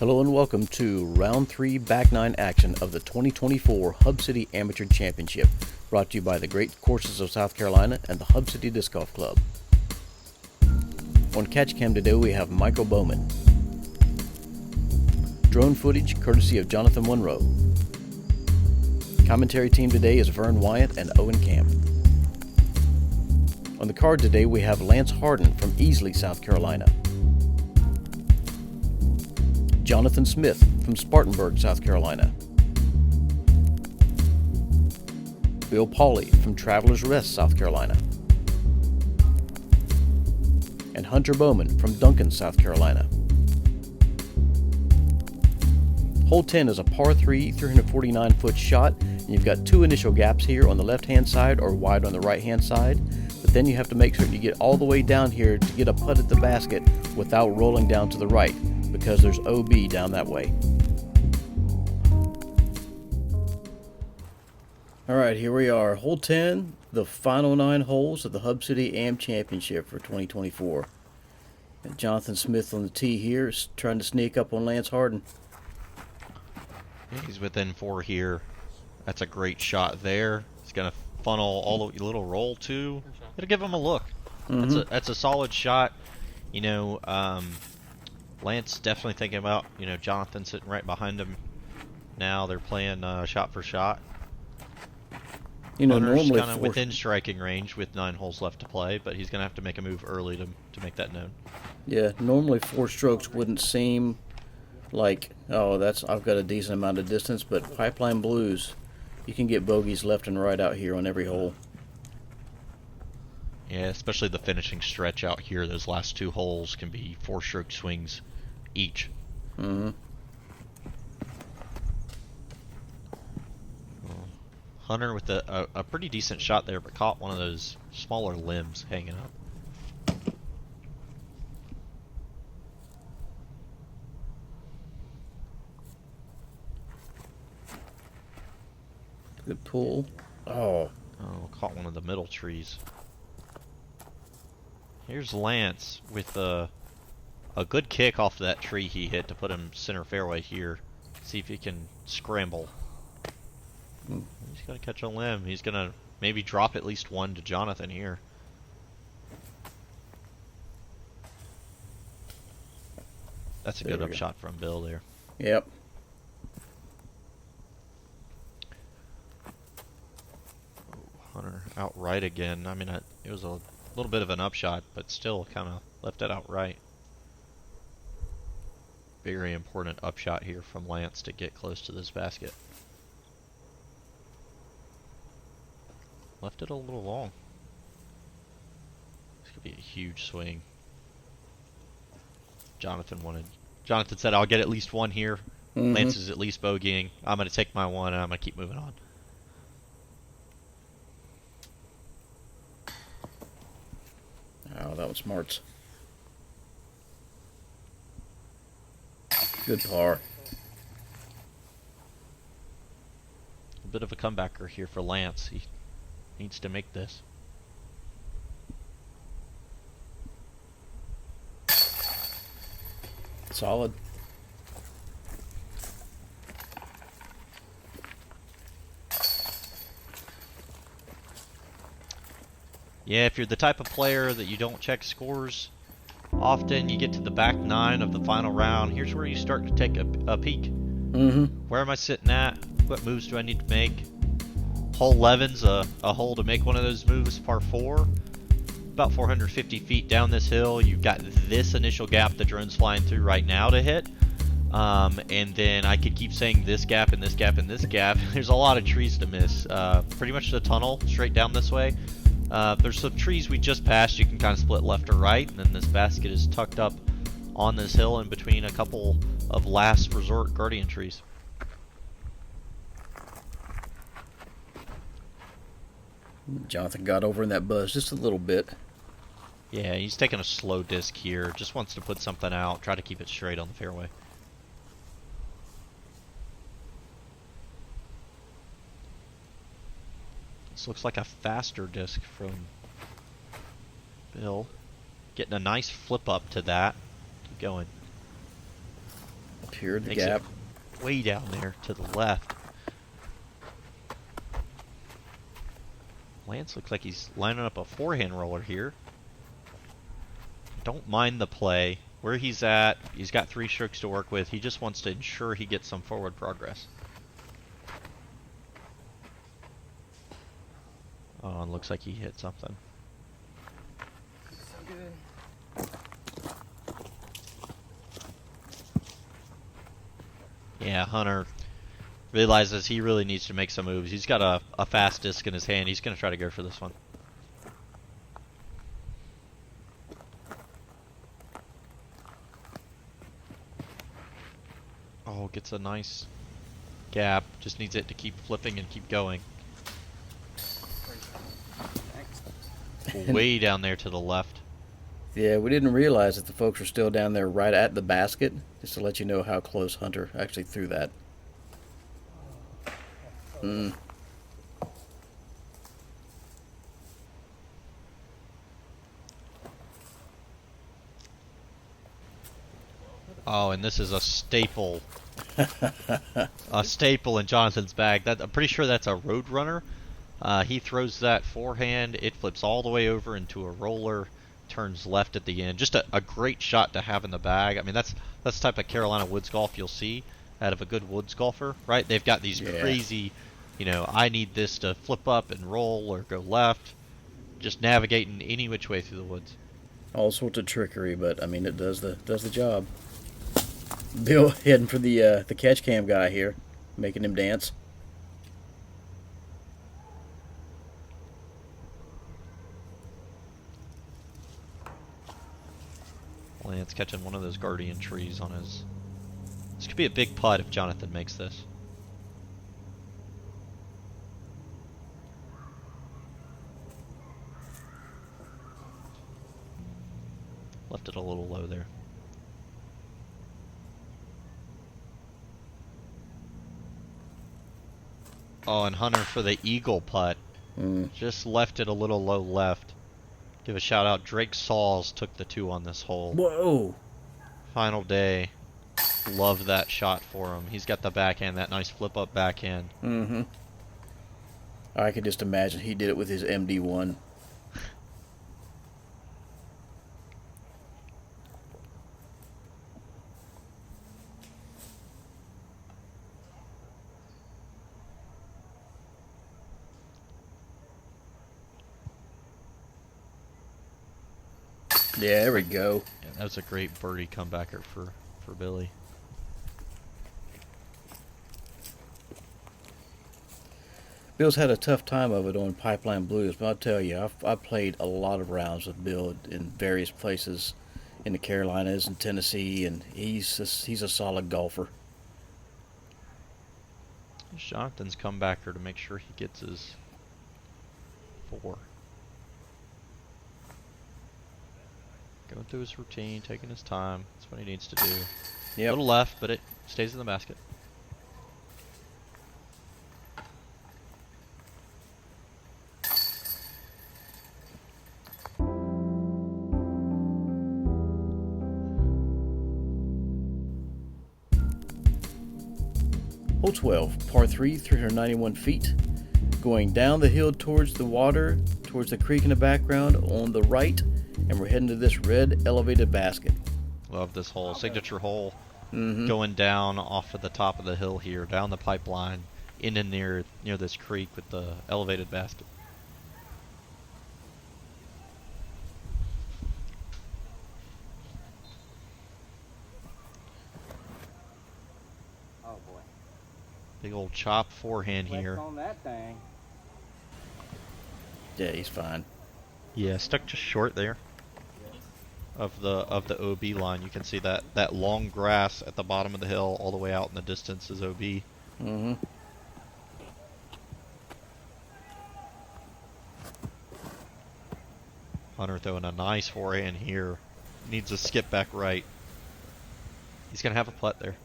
Hello and welcome to Round 3 Back 9 action of the 2024 Hub City Amateur Championship, brought to you by the Great Courses of South Carolina and the Hub City Disc Golf Club. On catch cam today we have Michael Bowman. Drone footage courtesy of Jonathan Wunrow. Commentary team today is Vern Weygandt and Owen. On the card today we have Lance Hardin from Easley, South Carolina. Jonathan Smith from Spartanburg, South Carolina. Bill Pauley from Travelers Rest, South Carolina. And Hunter Bowman from Duncan, South Carolina. Hole 10 is a par 3, 349-foot shot, and you've got two initial gaps here on the left-hand side or wide on the right-hand side, but then you have to make sure you get all the way down here to get a putt at the basket without rolling down to the right, because there's OB down that way. Alright, here we are. Hole 10, the final 9 holes of the Hub City AM Championship for 2024. And Jonathan Smith on the tee here is trying to sneak up on Lance Hardin. Yeah, he's within 4 here. That's a great shot there. He's going to funnel all the little roll too. It'll give him a look. That's a solid shot. You know, Lance definitely thinking about, Jonathan sitting right behind him. Now they're playing shot for shot. Normally kind of within striking range with 9 holes left to play, but he's going to have to make a move early to make that known. Yeah, normally 4 strokes wouldn't seem like, oh, I've got a decent amount of distance, but Pipeline Blues, you can get bogeys left and right out here on every hole. Yeah, especially the finishing stretch out here. Those last 2 holes can be 4-stroke swings each. Hunter with a pretty decent shot there, but caught one of those smaller limbs hanging up. Good pull. Oh, caught one of the middle trees. Here's Lance with a good kick off that tree he hit to put him center fairway here. See if he can scramble. He's going to catch a limb. He's going to maybe drop at least one to Jonathan here. That's a good up shot from Bill there. Yep. Hunter outright again. I mean, it was a little bit of an upshot, but still kind of left it outright. Very important upshot here from Lance to get close to this basket. Left it a little long. This could be a huge swing. Jonathan said, I'll get at least one here. Lance is at least bogeying. I'm going to take my one and I'm going to keep moving on. Oh, that was smart. Good par. A bit of a comebacker here for Lance. He needs to make this. Solid. Yeah, if you're the type of player that you don't check scores often, you get to the back 9 of the final round. Here's where you start to take a peek. Where am I sitting at? What moves do I need to make? Hole 11's a hole to make one of those moves, par 4. About 450 feet down this hill. You've got this initial gap the drone's flying through right now to hit. And then I could keep saying this gap and this gap and this gap. There's a lot of trees to miss. Pretty much the tunnel straight down this way. There's some trees we just passed. You can kind of split left or right, and then this basket is tucked up on this hill in between a couple of last resort guardian trees. Jonathan got over in that buzz just a little bit. Yeah, he's taking a slow disc here. Just wants to put something out, try to keep it straight on the fairway. This looks like a faster disc from Bill. Getting a nice flip up to that. Keep going. Here, the Makes gap. it way down there to the left. Lance looks like he's lining up a forehand roller here. Don't mind the play. Where he's at, he's got 3 strokes to work with. He just wants to ensure he gets some forward progress. Oh, and looks like he hit something. So good. Yeah, Hunter realizes he really needs to make some moves. He's got a fast disc in his hand. He's going to try to go for this one. Oh, gets a nice gap. Just needs it to keep flipping and keep going. Way down there to the left. Yeah, we didn't realize that the folks were still down there right at the basket, just to let you know how close Hunter actually threw that. Oh, and this is a staple. A staple in Jonathan's bag. I'm pretty sure that's a Roadrunner. He throws that forehand. It flips all the way over into a roller. Turns left at the end. Just a great shot to have in the bag. I mean, that's the type of Carolina woods golf you'll see out of a good woods golfer, right? They've got these crazy, I need this to flip up and roll or go left. Just navigating any which way through the woods. All sorts of trickery, but I mean, it does the job. Bill heading for the catch cam guy here, making him dance. Lance catching one of those guardian trees on his... This could be a big putt if Jonathan makes this. Left it a little low there. Oh, and Hunter for the eagle putt. Just left it a little low left. Give a shout out. Drake Sauls took the 2 on this hole. Whoa! Final day. Love that shot for him. He's got the backhand, that nice flip up backhand. I could just imagine he did it with his MD1. Yeah, there we go. Yeah, that was a great birdie comebacker for Billy. Bill's had a tough time of it on Pipeline Blues, but I'll tell you, I've played a lot of rounds with Bill in various places in the Carolinas and Tennessee, and he's a solid golfer. Jonathan's comebacker to make sure he gets his 4. Going through his routine, taking his time. That's what he needs to do. A little left, but it stays in the basket. Hole 12, par 3, 391 feet. Going down the hill towards the water, towards the creek in the background on the right, and we're heading to this red elevated basket. Love this hole. Signature hole. Going down off of the top of the hill here, down the pipeline, in and near this creek with the elevated basket. Oh boy. Big old chop forehand here. On that thing. Yeah, he's fine. Yeah, stuck just short there of the OB line. You can see that long grass at the bottom of the hill all the way out in the distance is OB. Hunter throwing a nice forehand here. Needs a skip back right. He's going to have a putt there.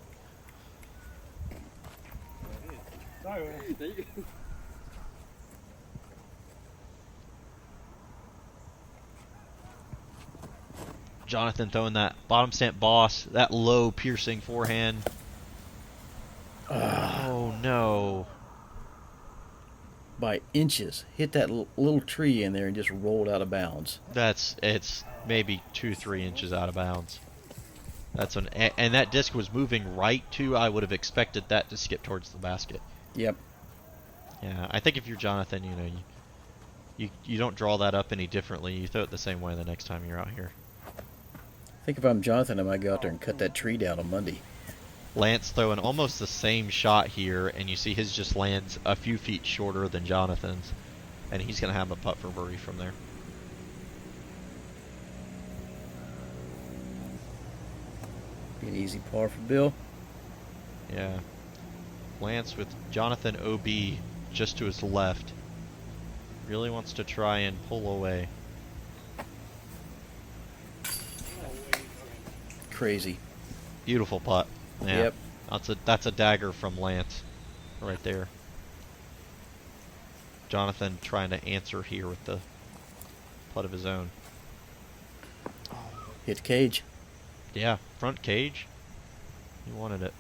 Jonathan throwing that bottom stamp boss, that low piercing forehand. Oh no. By inches. Hit that little tree in there and just rolled out of bounds. It's maybe 2-3 inches out of bounds. And that disc was moving right too. I would have expected that to skip towards the basket. Yep. Yeah, I think if you're Jonathan, you don't draw that up any differently. You throw it the same way the next time you're out here. I think if I'm Jonathan, I might go out there and cut that tree down on Monday. Lance throwing almost the same shot here, and you see his just lands a few feet shorter than Jonathan's, and he's going to have a putt for birdie from there. Be an easy par for Bill. Yeah. Lance with Jonathan OB just to his left. Really wants to try and pull away. Crazy. Beautiful putt. Yeah. Yep. That's a dagger from Lance right there. Jonathan trying to answer here with the putt of his own. Hit cage. Yeah, front cage. He wanted it.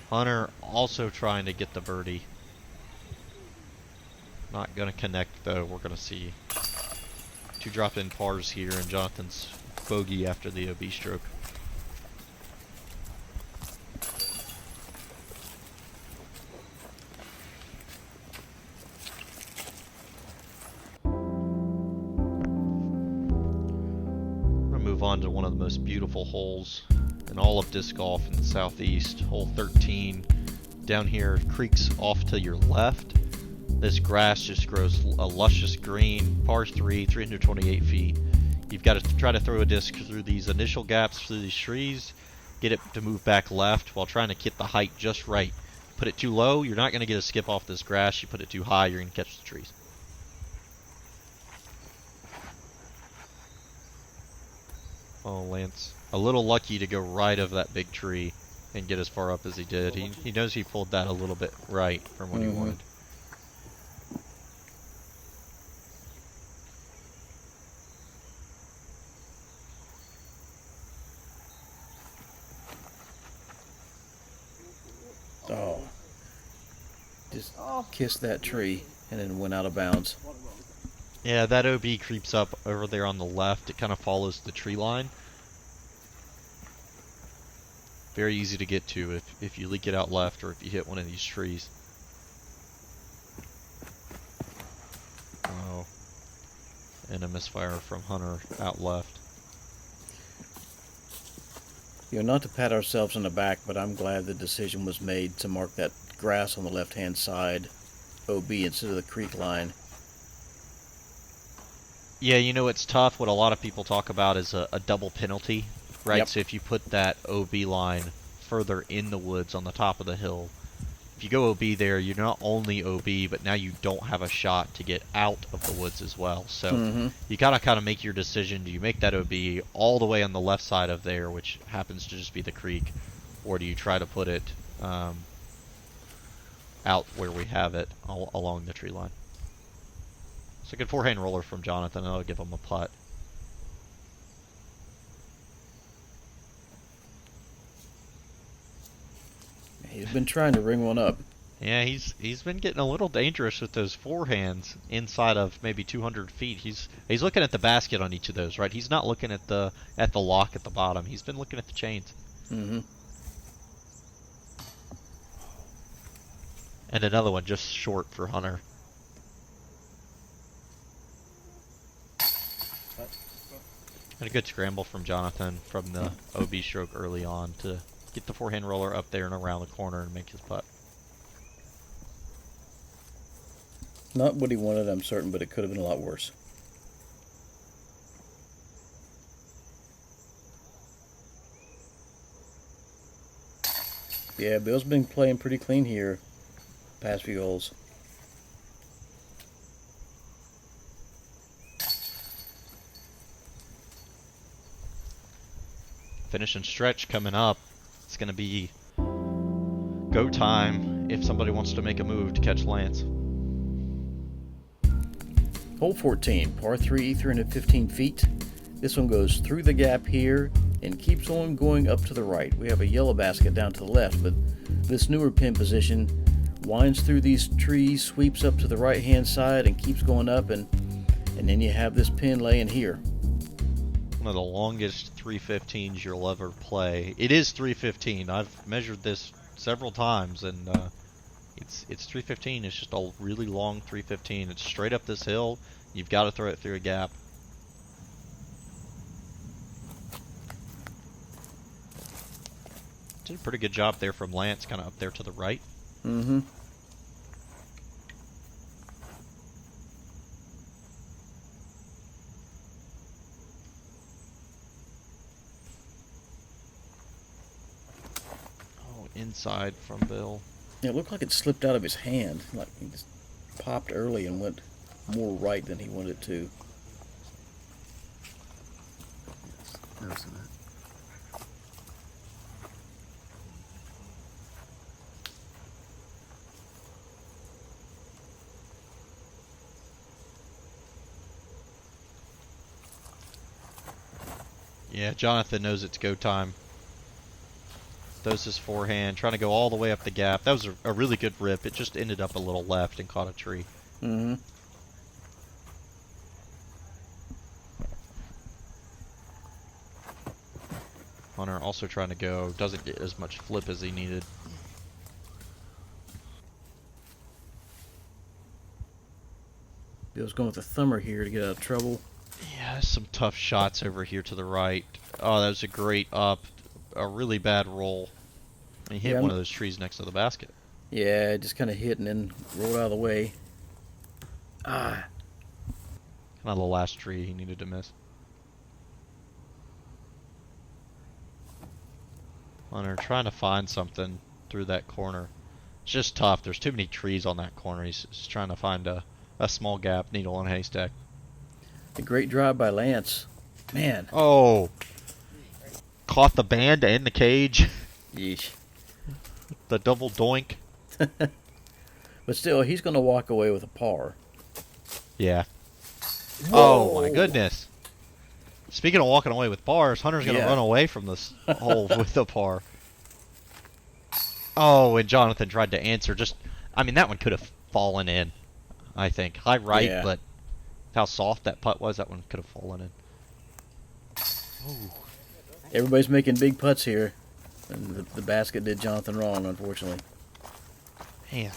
Hunter also trying to get the birdie. Not going to connect though. We're going to see two drop-in pars here and Jonathan's bogey after the OB stroke. On to one of the most beautiful holes in all of disc golf in the southeast, hole 13. Down here, creeks off to your left. This grass just grows a luscious green, par 3, 328 feet. You've got to try to throw a disc through these initial gaps, through these trees, get it to move back left while trying to get the height just right. Put it too low, you're not going to get a skip off this grass. You put it too high, you're going to catch the trees. Oh, Lance, a little lucky to go right of that big tree and get as far up as he did. He knows he pulled that a little bit right from what he wanted. Oh. Just kissed that tree and then went out of bounds. Yeah, that OB creeps up over there on the left. It kind of follows the tree line. Very easy to get to if you leak it out left or if you hit one of these trees. Oh. And a misfire from Hunter out left. Not to pat ourselves on the back, but I'm glad the decision was made to mark that grass on the left-hand side, OB, instead of the creek line. Yeah, it's tough. What a lot of people talk about is a double penalty, right? Yep. So if you put that OB line further in the woods on the top of the hill, if you go OB there, you're not only OB, but now you don't have a shot to get out of the woods as well. So you gotta kind of make your decision. Do you make that OB all the way on the left side of there, which happens to just be the creek, or do you try to put it out where we have it along the tree line? It's a good forehand roller from Jonathan. That'll give him a putt. He's been trying to ring one up. Yeah, he's been getting a little dangerous with those forehands inside of maybe 200 feet. He's looking at the basket on each of those, right? He's not looking at the lock at the bottom. He's been looking at the chains. And another one just short for Hunter. And a good scramble from Jonathan from the OB stroke early on to get the forehand roller up there and around the corner and make his putt. Not what he wanted, I'm certain, but it could have been a lot worse. Yeah, Bill's been playing pretty clean here past few holes. Finish and stretch coming up. It's going to be go time if somebody wants to make a move to catch Lance. Hole 14, par 3, 315 feet. This one goes through the gap here, and keeps on going up to the right. We have a yellow basket down to the left, but this newer pin position winds through these trees, sweeps up to the right hand side, and keeps going up, and then you have this pin laying here. One of the longest 315s you'll ever play. It is 315. I've measured this several times, and it's 315. It's just a really long 315. It's straight up this hill. You've got to throw it through a gap. Did a pretty good job there from Lance, kind of up there to the right. Mm-hmm. Inside from Bill. Yeah, it looked like it slipped out of his hand. Like he just popped early and went more right than he wanted it to. Noticing that. Yeah, Jonathan knows it's go time. Throws his forehand, trying to go all the way up the gap. That was a really good rip. It just ended up a little left and caught a tree. Mm-hmm. Hunter also trying to go. Doesn't get as much flip as he needed. Bill's going with the thumber here to get out of trouble. Yeah, some tough shots over here to the right. Oh, that was a great up. A really bad roll. He hit one of those trees next to the basket. Yeah, just kind of hit and then rolled out of the way. Ah. Kind of the last tree he needed to miss. Hunter trying to find something through that corner. It's just tough. There's too many trees on that corner. He's just trying to find a small gap, needle in a haystack. A great drive by Lance. Man. Oh. Caught the band and the cage. Yeesh. The double doink. But still, he's going to walk away with a par. Yeah. Whoa. Oh my goodness. Speaking of walking away with pars, Hunter's going to run away from this hole with a par. Oh, and Jonathan tried to answer. I mean, that one could have fallen in, I think. High right, but how soft that putt was, that one could have fallen in. Ooh. Everybody's making big putts here. And the basket did Jonathan wrong, unfortunately. Man.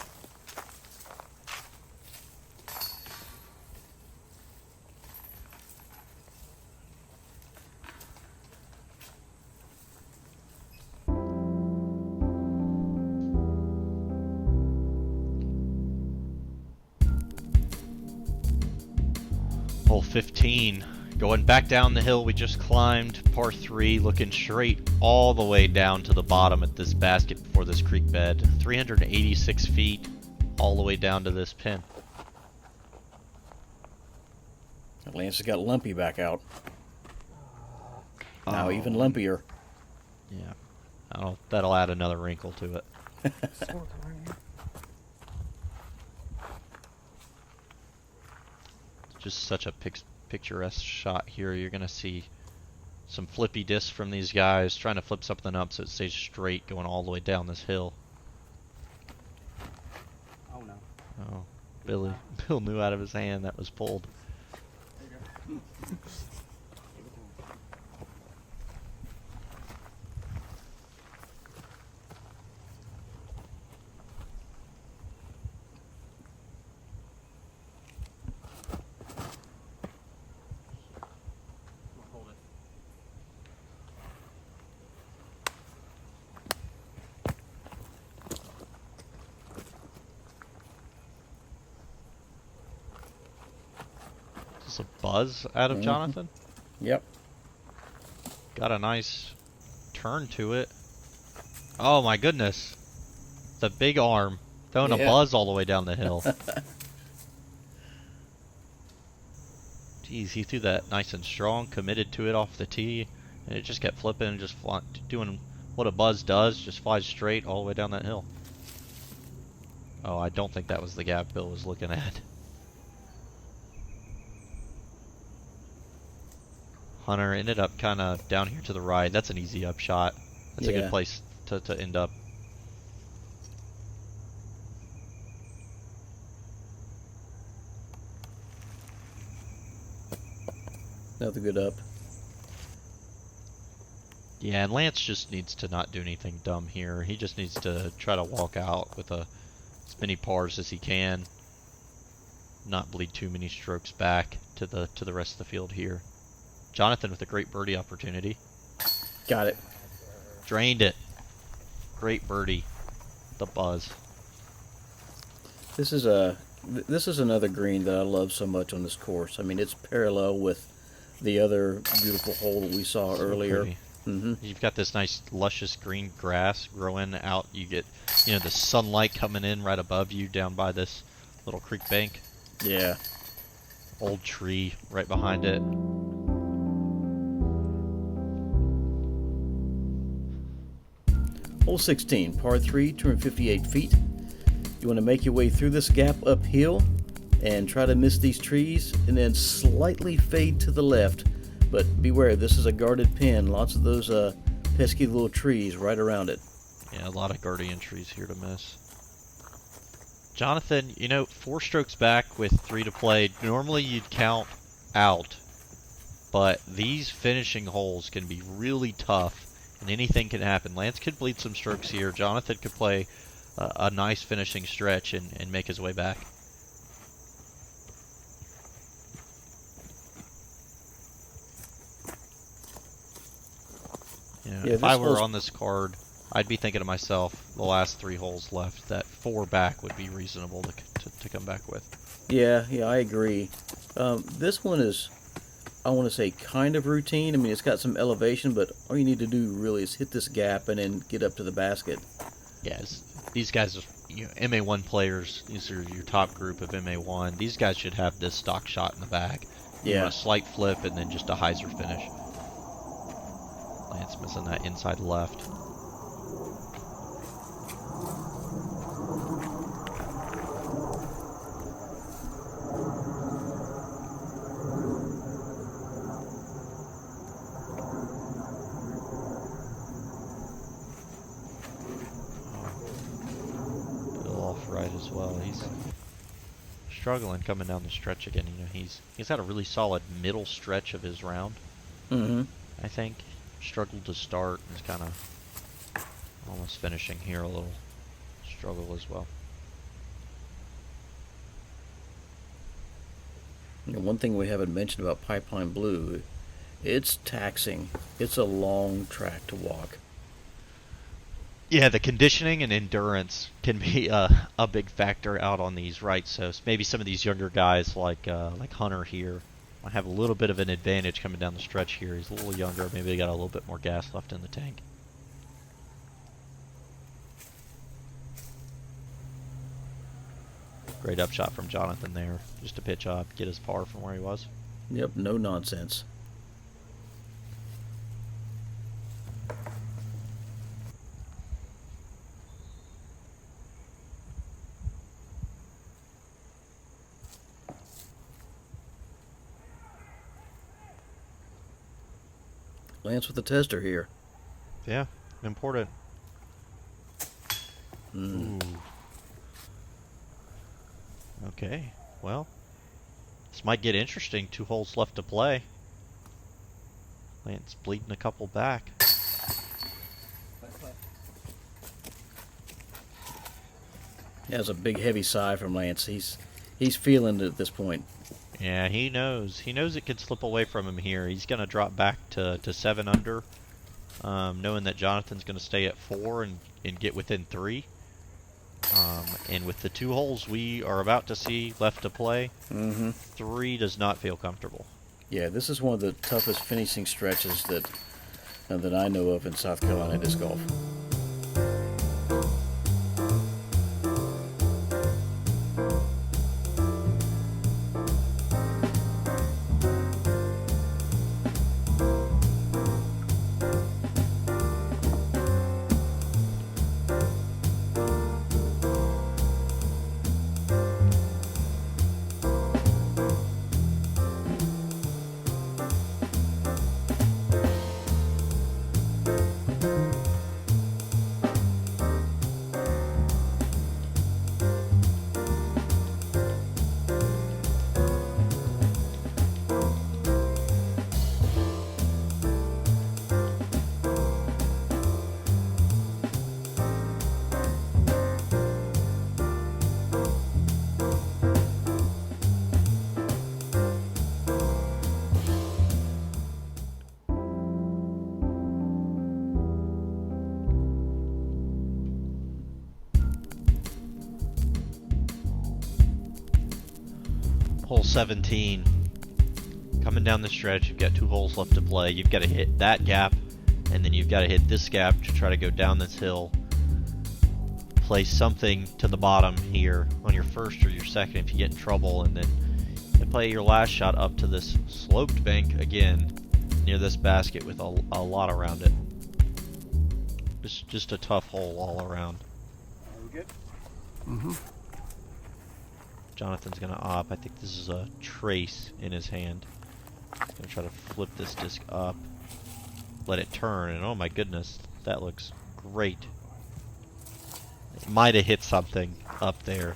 Hole 15. Going back down the hill we just climbed, par 3, looking straight all the way down to the bottom at this basket before this creek bed. 386 feet all the way down to this pin. Lance has got Lumpy back out. Now even lumpier. Yeah. That'll add another wrinkle to it. Just such a picturesque shot here. You're going to see some flippy discs from these guys trying to flip something up so it stays straight going all the way down this hill. Oh no. Oh, Bill knew out of his hand that was pulled. There you go. A buzz out of Jonathan. Yep. Got a nice turn to it. Oh my goodness. The big arm throwing a buzz all the way down the hill. Jeez, he threw that nice and strong, committed to it off the tee, and it just kept flipping and just doing what a buzz does, just flies straight all the way down that hill. Oh, I don't think that was the gap Bill was looking at. Hunter ended up kind of down here to the right. That's an easy up shot. That's a Yeah. good place to end up. Another good up. Yeah, and Lance just needs to not do anything dumb here. He just needs to try to walk out with as many pars as he can. Not bleed too many strokes back to the rest of the field here. Jonathan with a great birdie opportunity. Got it. Drained it. Great birdie. The Buzz. This is another green that I love so much on this course. I mean, it's parallel with the other beautiful hole that we saw earlier. You've got this nice luscious green grass growing out. You get, the sunlight coming in right above you down by this little creek bank. Yeah. Old tree right behind it. Hole 16, par 3, 258 feet. You want to make your way through this gap uphill and try to miss these trees and then slightly fade to the left. But beware, this is a guarded pin. Lots of those pesky little trees right around it. Yeah, a lot of guardian trees here to miss. Jonathan, 4 strokes back with 3 to play. Normally you'd count out, but these finishing holes can be really tough, and anything can happen. Lance could bleed some strokes here. Jonathan could play a nice finishing stretch and make his way back. Yeah, if I were on this card, I'd be thinking to myself, the last 3 holes left, that 4 back would be reasonable to come back with. Yeah, I agree. This one is, I want to say, kind of routine. I mean, it's got some elevation, but all you need to do really is hit this gap and then get up to the basket. Yes, these guys are MA1 players. These are your top group of MA1. These guys should have this stock shot in the bag. Yeah. A slight flip and then just a hyzer finish. Lance missing that inside left. Bill off right as well. He's struggling coming down the stretch again. He's had a really solid middle stretch of his round. I think. Struggled to start. He's kind of almost finishing here a little struggle as well. One thing we haven't mentioned about Pipeline Blue, it's taxing. It's a long track to walk. Yeah, the conditioning and endurance can be a big factor out on these, right? So maybe some of these younger guys like Hunter here might have a little bit of an advantage coming down the stretch here. He's a little younger. Maybe they got a little bit more gas left in the tank. Great upshot from Jonathan there. Just to pitch up, get his par from where he was. Yep, no nonsense. Lance with the tester here. Yeah, important. Ooh. Okay, well, this might get interesting. 2 holes left to play. Lance bleeding a couple back. That's a big heavy sigh from Lance. He's feeling it at this point. Yeah, he knows. He knows it could slip away from him here. He's going to drop back to 7 under, knowing that Jonathan's going to stay at 4 and get within 3. And with the 2 holes we are about to see left to play, 3 does not feel comfortable. Yeah, this is one of the toughest finishing stretches that I know of in South Carolina disc golf. Hole 17. Coming down the stretch, you've got 2 holes left to play. You've got to hit that gap, and then you've got to hit this gap to try to go down this hill. Place something to the bottom here on your first or your second if you get in trouble, and then you play your last shot up to this sloped bank again near this basket with a lot around it. Just a tough hole all around. Are we good? Mm-hmm. Jonathan's gonna op. I think this is a trace in his hand. He's gonna try to flip this disc up, let it turn, and oh my goodness, that looks great. It might have hit something up there.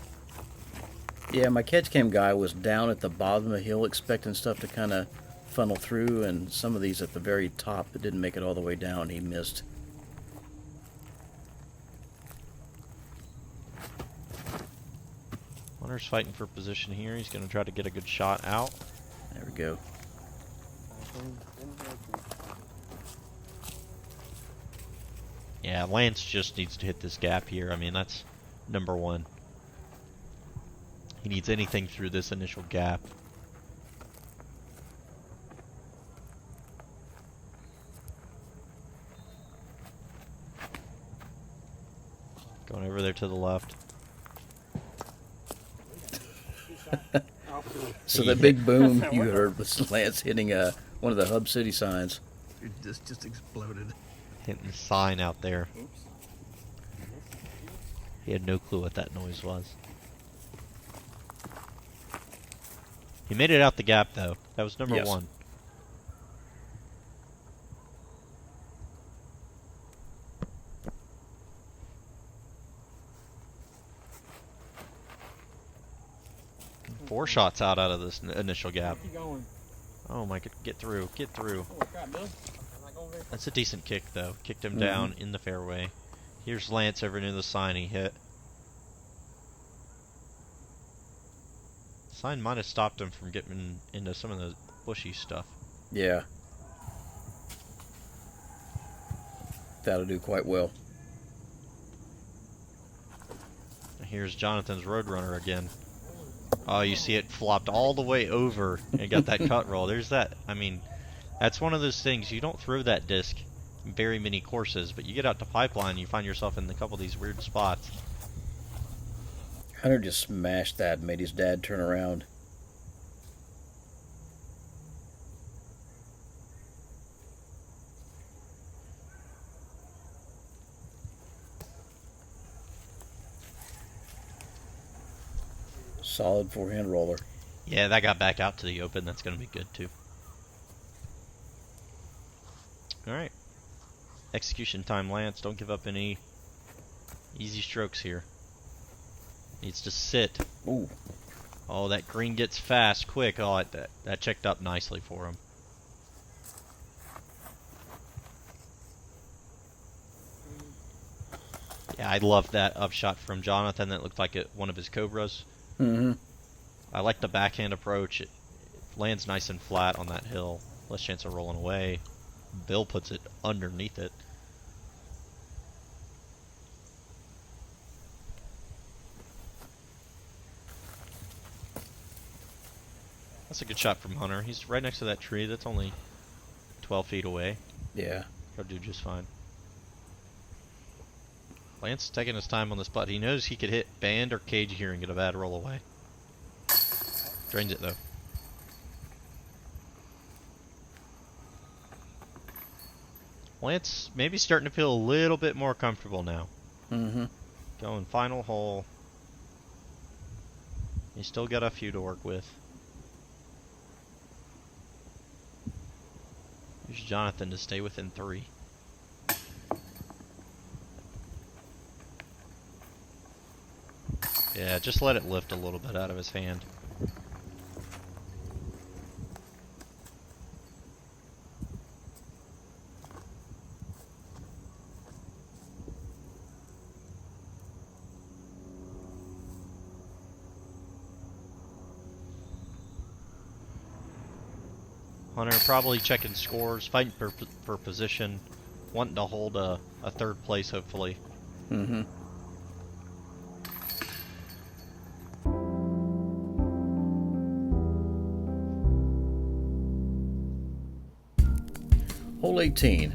Yeah, my catch cam guy was down at the bottom of the hill expecting stuff to kind of funnel through, and some of these at the very top that didn't make it all the way down, he missed. Hunter's fighting for position here. He's going to try to get a good shot out. There we go. Yeah, Lance just needs to hit this gap here. I mean, that's number one. He needs anything through this initial gap. Going over there to the left. So the big boom you heard was Lance hitting one of the Hub City signs. It just exploded. Hitting the sign out there. He had no clue what that noise was. He made it out the gap, though. That was number one. Four shots out of this initial gap. Keep going. Oh my god, get through, get through. Oh, crap, Bill. I'm not going very far. That's a decent kick, though. Kicked him down in the fairway. Here's Lance over near the sign he hit. Sign might have stopped him from getting into some of the bushy stuff. Yeah. That'll do quite well. Here's Jonathan's Roadrunner again. Oh, you see it flopped all the way over and got that cut roll. There's that. I mean, that's one of those things. You don't throw that disc in very many courses, but you get out to Pipeline and you find yourself in a couple of these weird spots. Hunter just smashed that and made his dad turn around. Solid forehand roller. Yeah, that got back out to the open. That's going to be good, too. Alright. Execution time, Lance. Don't give up any easy strokes here. Needs to sit. Ooh. Oh, that green gets fast, quick. Oh, that checked up nicely for him. Yeah, I love that upshot from Jonathan. That looked like one of his Cobras. Mm-hmm. I like the backhand approach. It lands nice and flat on that hill. Less chance of rolling away. Bill puts it underneath it. That's a good shot from Hunter. He's right next to that tree. That's only 12 feet away. Yeah. He'll do just fine. Lance is taking his time on this putt. He knows he could hit band or cage here and get a bad roll away. Drains it, though. Lance maybe starting to feel a little bit more comfortable now. Mm-hmm. Going final hole. He's still got a few to work with. Here's Jonathan to stay within 3. Yeah, just let it lift a little bit out of his hand. Hunter probably checking scores, fighting for position, wanting to hold a third place, hopefully. Mm-hmm. Hole 18,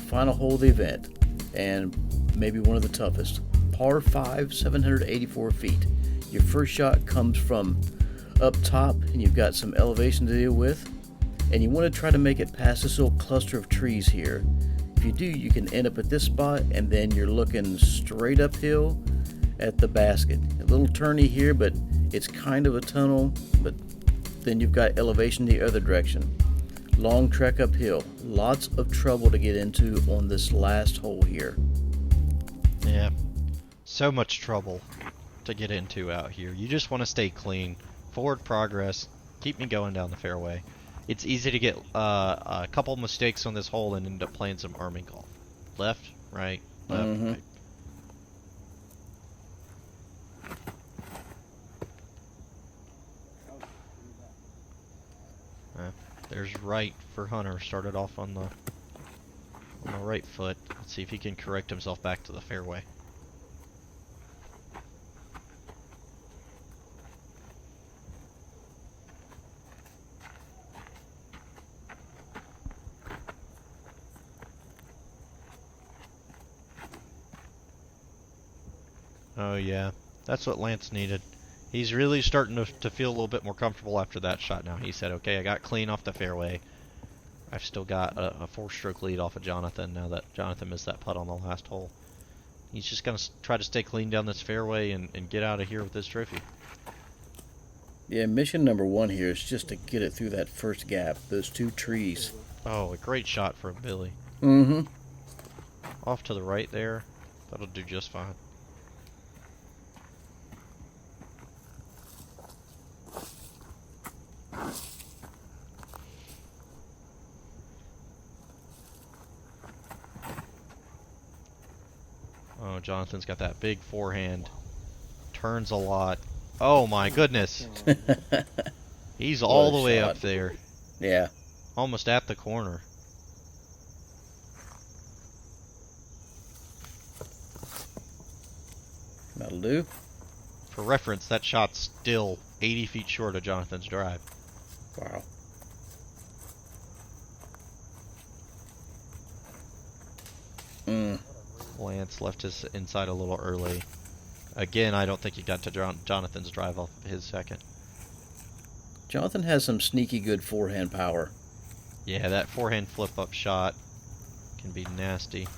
final hole of the event, and maybe one of the toughest. Par 5, 784 feet. Your first shot comes from up top, and you've got some elevation to deal with, and you want to try to make it past this little cluster of trees here. If you do, you can end up at this spot, and then you're looking straight uphill at the basket. A little turny here, but it's kind of a tunnel, but then you've got elevation the other direction. Long trek uphill. Lots of trouble to get into on this last hole here. Yeah. So much trouble to get into out here. You just want to stay clean. Forward progress. Keep me going down the fairway. It's easy to get a couple mistakes on this hole and end up playing some army golf. Left, right, left, right. There's right for Hunter. Started off on the right foot. Let's see if he can correct himself back to the fairway. Oh yeah, that's what Lance needed. He's really starting to feel a little bit more comfortable after that shot now. He said, okay, I got clean off the fairway. I've still got a 4-stroke lead off of Jonathan now that Jonathan missed that putt on the last hole. He's just going to try to stay clean down this fairway and get out of here with this trophy. Yeah, mission number 1 here is just to get it through that first gap, those 2 trees. Oh, a great shot from Billy. Mm-hmm. Off to the right there. That'll do just fine. Oh, Jonathan's got that big forehand. Turns a lot. Oh my goodness. He's all the way up there. Yeah. Almost at the corner. That'll do. For reference, that shot's still 80 feet short of Jonathan's drive. Wow. Lance left his inside a little early. Again, I don't think he got to Jonathan's drive off of his second. Jonathan has some sneaky good forehand power. Yeah, that forehand flip-up shot can be nasty.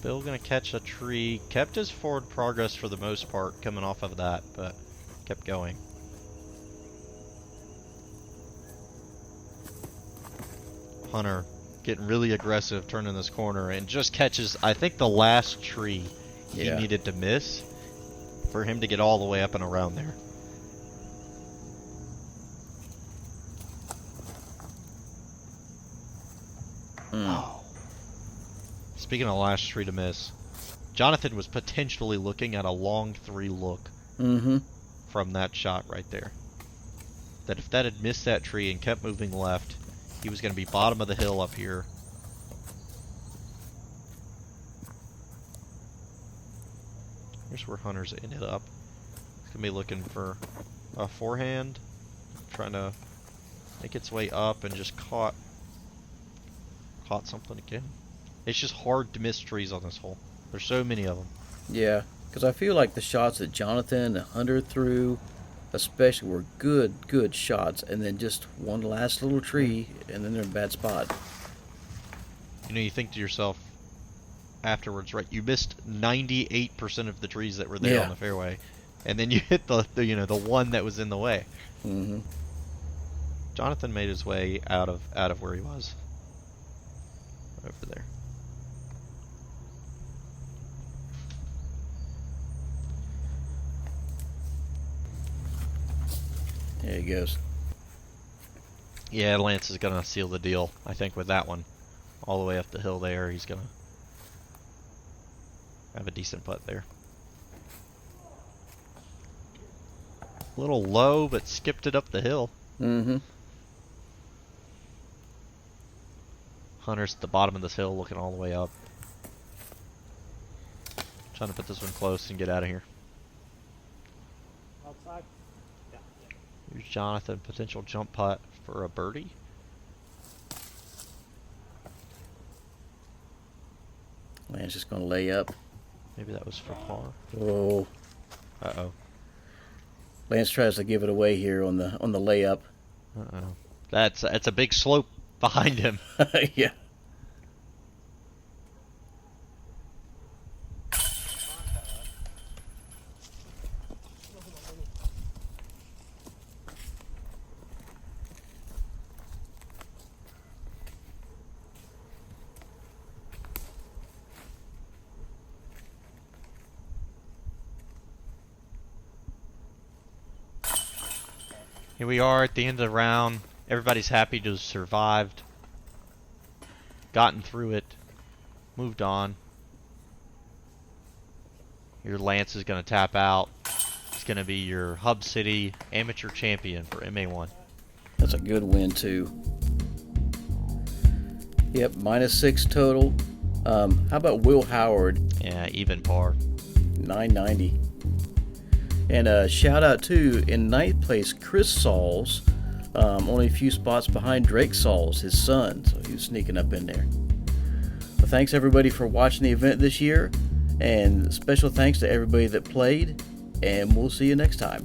Bill gonna catch a tree. Kept his forward progress for the most part coming off of that, but kept going. Hunter getting really aggressive, turning this corner, and just catches, I think, the last tree he needed to miss for him to get all the way up and around there. Oh. Speaking of last tree to miss, Jonathan was potentially looking at a long 3 look from that shot right there. That if that had missed that tree and kept moving left, he was going to be bottom of the hill up here. Here's where Hunter's ended up. He's going to be looking for a forehand, trying to make its way up, and just caught something again. It's just hard to miss trees on this hole. There's so many of them. Yeah, because I feel like the shots that Jonathan and Hunter threw, especially, were good shots, and then just one last little tree, and then they're in a bad spot. You know, you think to yourself afterwards, right? You missed 98% of the trees that were there on the fairway, and then you hit the one that was in the way. Jonathan made his way out of where he was. Over there. There he goes. Yeah, Lance is going to seal the deal, I think, with that one. All the way up the hill there, he's going to have a decent putt there. A little low, but skipped it up the hill. Hunter's at the bottom of this hill, looking all the way up. Trying to put this one close and get out of here. Outside? Yeah. Here's Jonathan, potential jump putt for a birdie. it's just going to lay up. Maybe that was for par. Oh, Uh-oh. Lance tries to give it away here on the layup. Uh-oh. That's a big slope behind him. Yeah. Here we are at the end of the round. Everybody's happy to have survived, gotten through it, moved on. Your Lance is going to tap out. He's going to be your Hub City amateur champion for MA1. That's a good win, too. Yep, -6 total. How about Will Howard? Yeah, even par. 990. And a shout out to, in 9th place, Chris Sauls. Only a few spots behind Drake Sauls, his son. So he was sneaking up in there. Well, thanks everybody for watching the event this year. And special thanks to everybody that played. And we'll see you next time.